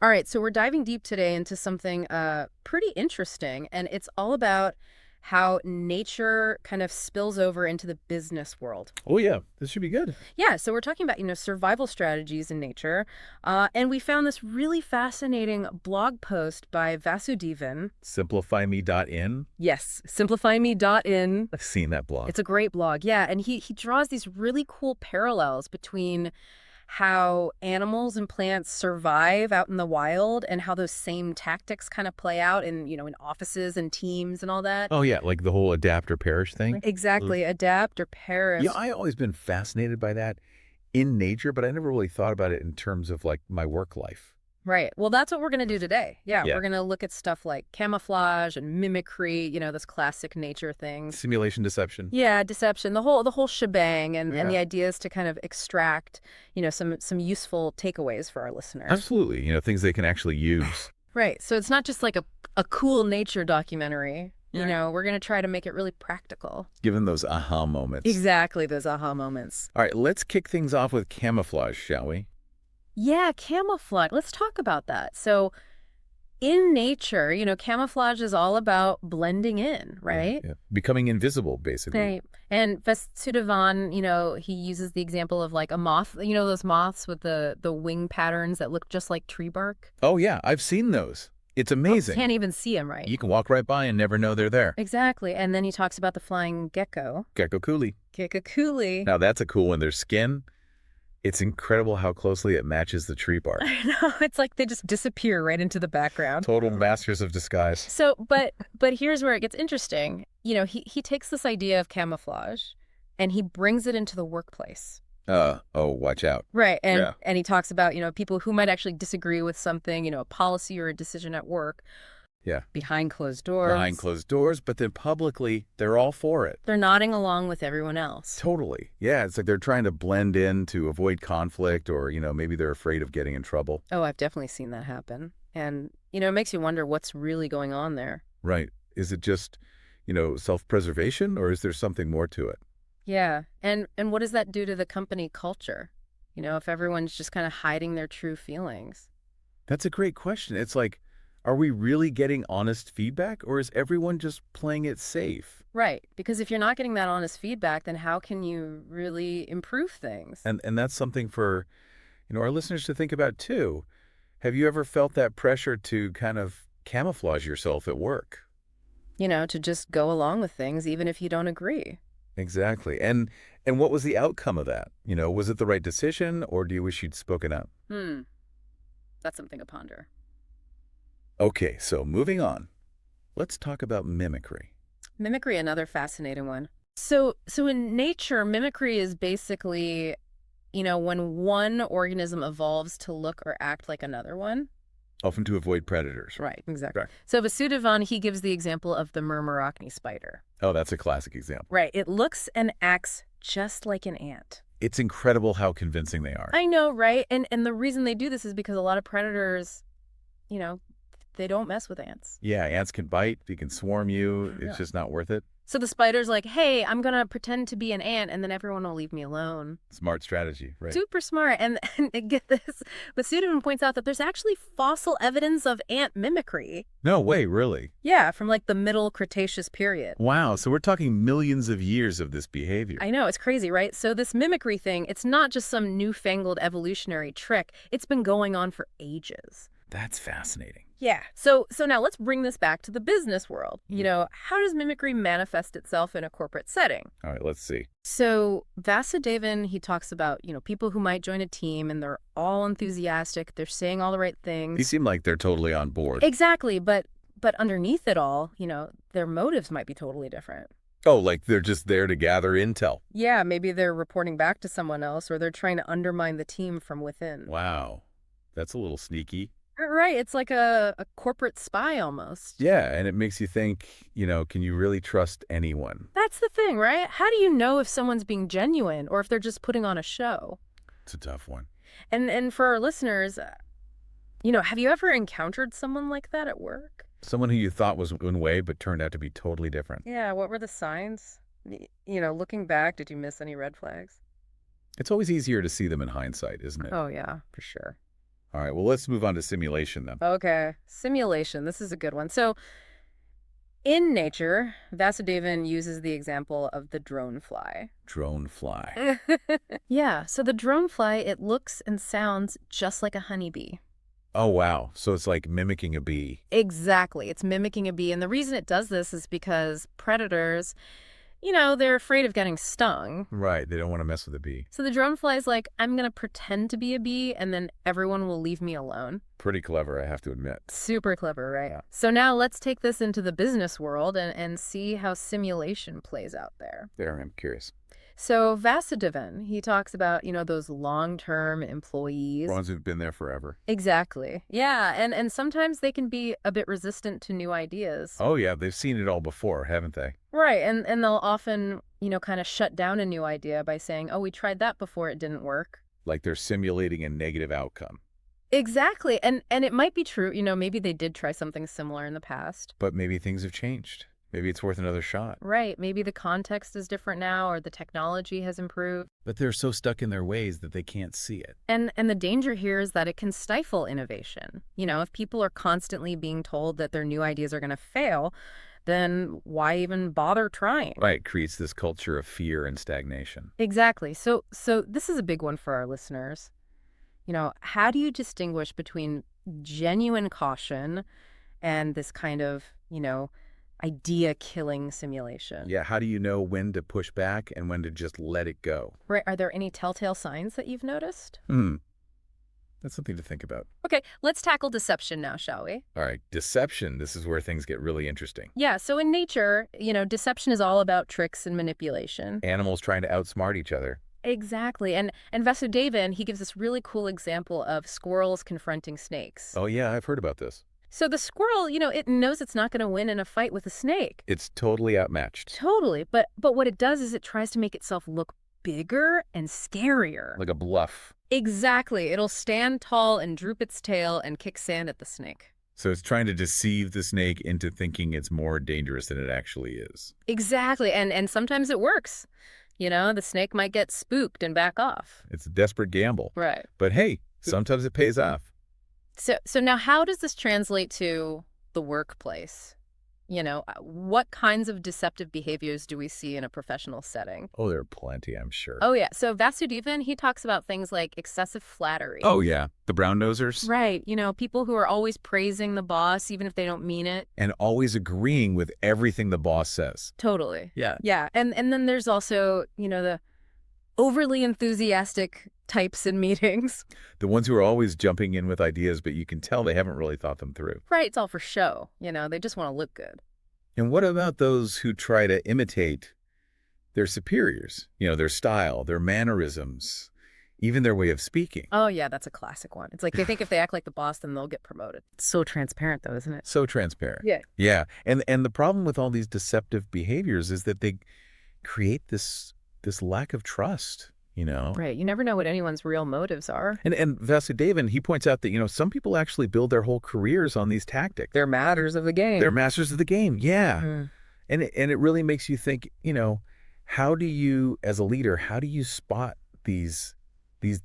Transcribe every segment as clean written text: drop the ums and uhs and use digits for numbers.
All right, so we're diving deep today into something pretty interesting, and it's all about how nature kind of spills over into the business world. Oh yeah, this should be good. Yeah, so we're talking about, survival strategies in nature, and we found this really fascinating blog post by Vasudevan. SimplifyMe.in. Yes, simplifyme.in. I've seen that blog. It's a great blog, yeah, and he draws these really cool parallels between how animals and plants survive out in the wild and how those same tactics kind of play out in offices and teams and all that. Oh yeah, like the whole adapt or perish thing. Exactly. Adapt or Yeah, perish. I always been fascinated by that in nature, but I never really thought about it in terms of like my work life. Right. Well, that's what we're going to do today. Yeah, Yeah. we're going to look at stuff like camouflage and mimicry, those classic nature things. Simulation deception. Yeah, deception, the whole shebang, and Yeah. the idea is to kind of extract, some useful takeaways for our listeners. Absolutely. Things they can actually use. Right. So it's not just like a cool nature documentary. Yeah. We're going to try to make it really practical. Given those aha moments. Exactly, those aha moments. All right, let's kick things off with camouflage, shall we? Yeah, camouflage. Let's talk about that. So in nature, camouflage is all about blending in, Yeah, right? yeah. Becoming invisible, basically. Right. And Vasudevan, he uses the example of like a moth, those moths with the wing patterns that look just like tree bark. Oh yeah, I've seen those. It's amazing. Can't even see them, right? You can walk right by and never know they're there. Exactly. And then he talks about the flying gecko. Gecko coolie. Gekakuli. Now that's a cool one. Their skin, it's incredible how closely it matches the tree bark. I know, it's like they just disappear right into the background. Total masters of disguise. So, but here's where it gets interesting. He takes this idea of camouflage and he brings it into the workplace. Oh, watch out. Right. And Yeah. and he talks about, people who might actually disagree with something, a policy or a decision at work Yeah. behind closed doors. Behind closed doors, but then publicly, they're all for it. They're nodding along with everyone else. Totally. Yeah, it's like they're trying to blend in to avoid conflict or, maybe they're afraid of getting in trouble. Oh, I've definitely seen that happen. And, it makes you wonder what's really going on there. Right. Is it just, self-preservation or is there something more to it? Yeah. And what does that do to the company culture? If everyone's just kind of hiding their true feelings. That's a great question. It's like, are we really getting honest feedback or is everyone just playing it safe? Right. Because if you're not getting that honest feedback, then how can you really improve things? And that's something for, our listeners to think about too. Have you ever felt that pressure to kind of camouflage yourself at work? To just go along with things even if you don't agree. Exactly. And what was the outcome of that? Was it the right decision or do you wish you'd spoken up? That's something to ponder. Okay, so moving on. Let's talk about mimicry. Mimicry, another fascinating one. So in nature, mimicry is basically, when one organism evolves to look or act like another one. Often to avoid predators. Right, exactly. Right. So Vasudevan, he gives the example of the murmurocni spider. Oh, that's a classic example. Right. It looks and acts just like an ant. It's incredible how convincing they are. I know, right? And the reason they do this is because a lot of predators, you know, they don't mess with ants. Yeah, ants can bite, they can swarm you. It's just not worth it. So the spider's like, hey, I'm going to pretend to be an ant and then everyone will leave me alone. Smart strategy, right? Super smart. And get this, but Suderman points out that there's actually fossil evidence of ant mimicry. No way, really? Yeah, from like the Middle Cretaceous period. Wow, so we're talking millions of years of this behavior. I know, it's crazy, right? So this mimicry thing, it's not just some newfangled evolutionary trick. It's been going on for ages. That's fascinating. Yeah. So now let's bring this back to the business world. How does mimicry manifest itself in a corporate setting? All right, let's see. So Vasudevan, he talks about, people who might join a team and they're all enthusiastic. They're saying all the right things. They seem like they're totally on board. Exactly. But underneath it all, their motives might be totally different. Oh, like they're just there to gather intel. Yeah, maybe they're reporting back to someone else or they're trying to undermine the team from within. Wow, that's a little sneaky. Right. It's like a corporate spy almost. Yeah, and it makes you think, can you really trust anyone? That's the thing, right? How do you know if someone's being genuine or if they're just putting on a show? It's a tough one. And for our listeners, have you ever encountered someone like that at work? Someone who you thought was one way but turned out to be totally different. Yeah, what were the signs? Looking back, did you miss any red flags? It's always easier to see them in hindsight, isn't it? Oh, yeah, for sure. All right, well, let's move on to simulation then. Okay, simulation. This is a good one. So, in nature, Vasudevan uses the example of the drone fly. Drone fly. Yeah, so the drone fly, it looks and sounds just like a honeybee. Oh, wow. So it's like mimicking a bee. Exactly. It's mimicking a bee. And the reason it does this is because predators, they're afraid of getting stung. Right, they don't want to mess with a bee. So the drone fly's like, I'm going to pretend to be a bee and then everyone will leave me alone. Pretty clever, I have to admit. Super clever, right? Yeah. So now let's take this into the business world and see how simulation plays out there. There, I'm curious. So Vasudevan, he talks about, those long-term employees. Ones who've been there forever. Exactly. Yeah, and sometimes they can be a bit resistant to new ideas. Oh, yeah, they've seen it all before, haven't they? Right, and they'll often, kind of shut down a new idea by saying, oh, we tried that before, it didn't work. Like they're simulating a negative outcome. Exactly, and it might be true, maybe they did try something similar in the past. But maybe things have changed. Maybe it's worth another shot. Right, maybe the context is different now or the technology has improved. But they're so stuck in their ways that they can't see it. And the danger here is that it can stifle innovation. If people are constantly being told that their new ideas are going to fail, then why even bother trying? Right, creates this culture of fear and stagnation. Exactly. So this is a big one for our listeners. How do you distinguish between genuine caution and this kind of, idea-killing simulation? Yeah, how do you know when to push back and when to just let it go? Right. Are there any telltale signs that you've noticed? That's something to think about. Okay, let's tackle deception now, shall we? All right, deception. This is where things get really interesting. Yeah, so in nature, deception is all about tricks and manipulation. Animals trying to outsmart each other. Exactly. And Vasudevan, he gives this really cool example of squirrels confronting snakes. Oh, yeah, I've heard about this. So the squirrel, it knows it's not going to win in a fight with a snake. It's totally outmatched. Totally. But what it does is it tries to make itself look bigger and scarier. Like a bluff. Exactly. It'll stand tall and droop its tail and kick sand at the snake. So it's trying to deceive the snake into thinking it's more dangerous than it actually is. Exactly. And sometimes it works. The snake might get spooked and back off. It's a desperate gamble. Right. But hey, sometimes it pays off. So now how does this translate to the workplace? What kinds of deceptive behaviors do we see in a professional setting? Oh, there are plenty, I'm sure. Oh, yeah. So Vasudevan, he talks about things like excessive flattery. Oh, yeah. The brown nosers. Right. People who are always praising the boss, even if they don't mean it. And always agreeing with everything the boss says. Totally. Yeah. Yeah. And then there's also, the overly enthusiastic types in meetings. The ones who are always jumping in with ideas, but you can tell they haven't really thought them through. Right. It's all for show. They just want to look good. And what about those who try to imitate their superiors? Their style, their mannerisms, even their way of speaking. Oh, yeah, that's a classic one. It's like they think if they act like the boss, then they'll get promoted. It's so transparent, though, isn't it? So transparent. Yeah. Yeah. And the problem with all these deceptive behaviors is that they create this lack of trust, Right. You never know what anyone's real motives are. And Vasudevan, he points out that, some people actually build their whole careers on these tactics. They're masters of the game. They're masters of the game. Yeah. Mm. And it really makes you think, how do you, as a leader, how do you spot these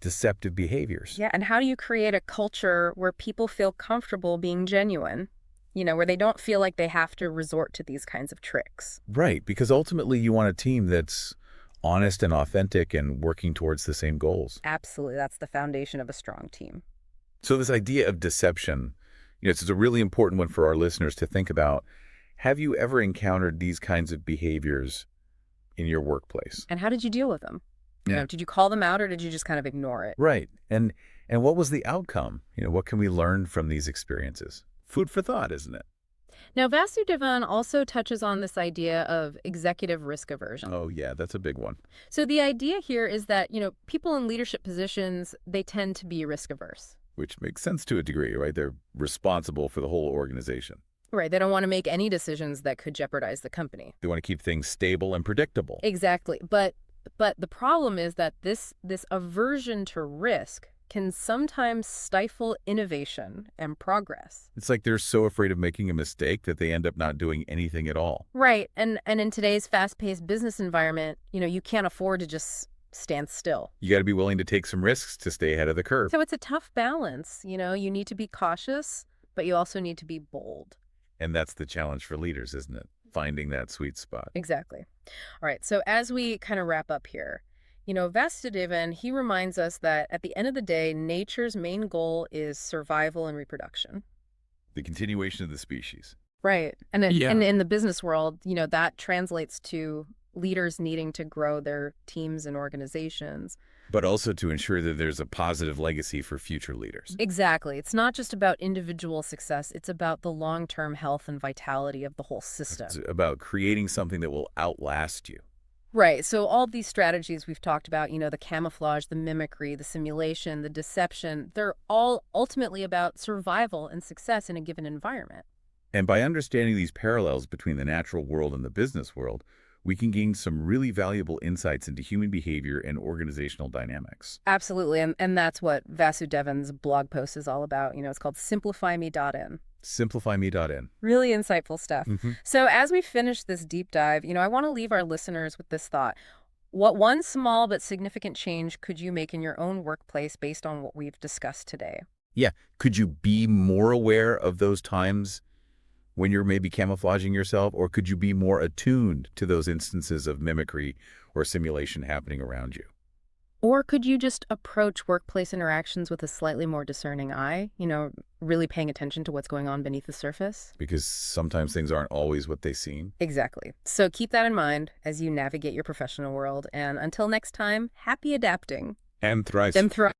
deceptive behaviors? Yeah. And how do you create a culture where people feel comfortable being genuine? Where they don't feel like they have to resort to these kinds of tricks. Right. Because ultimately you want a team that's honest and authentic and working towards the same goals. Absolutely. That's the foundation of a strong team. So this idea of deception, it's a really important one for our listeners to think about. Have you ever encountered these kinds of behaviors in your workplace? And how did you deal with them? Yeah. Did you call them out or did you just kind of ignore it? Right. And what was the outcome? What can we learn from these experiences? Food for thought, isn't it? Now, Vasudevan also touches on this idea of executive risk aversion. Oh, yeah, that's a big one. So the idea here is that, people in leadership positions, they tend to be risk averse. Which makes sense to a degree, right? They're responsible for the whole organization. Right. They don't want to make any decisions that could jeopardize the company. They want to keep things stable and predictable. Exactly. But the problem is that this aversion to risk can sometimes stifle innovation and progress. It's like they're so afraid of making a mistake that they end up not doing anything at all. Right. And in today's fast-paced business environment, you can't afford to just stand still. You got to be willing to take some risks to stay ahead of the curve. So it's a tough balance. You need to be cautious, but you also need to be bold. And that's the challenge for leaders, isn't it? Finding that sweet spot. Exactly. All right. So as we kind of wrap up here, Vasudevan, he reminds us that at the end of the day, nature's main goal is survival and reproduction. The continuation of the species. Right. And Yeah. in the business world, that translates to leaders needing to grow their teams and organizations. But also to ensure that there's a positive legacy for future leaders. Exactly. It's not just about individual success. It's about the long-term health and vitality of the whole system. It's about creating something that will outlast you. Right. So all these strategies we've talked about, the camouflage, the mimicry, the simulation, the deception, they're all ultimately about survival and success in a given environment. And by understanding these parallels between the natural world and the business world, we can gain some really valuable insights into human behavior and organizational dynamics. Absolutely. And that's what Vasudevan's blog post is all about. It's called simplifyme.in. Simplifyme.in. Really insightful stuff. Mm-hmm. So as we finish this deep dive, I want to leave our listeners with this thought. What one small but significant change could you make in your own workplace based on what we've discussed today? Yeah. Could you be more aware of those times when you're maybe camouflaging yourself, or could you be more attuned to those instances of mimicry or simulation happening around you? Or could you just approach workplace interactions with a slightly more discerning eye, really paying attention to what's going on beneath the surface? Because sometimes things aren't always what they seem. Exactly. So keep that in mind as you navigate your professional world. And until next time, happy adapting. And thrive. Them thrive.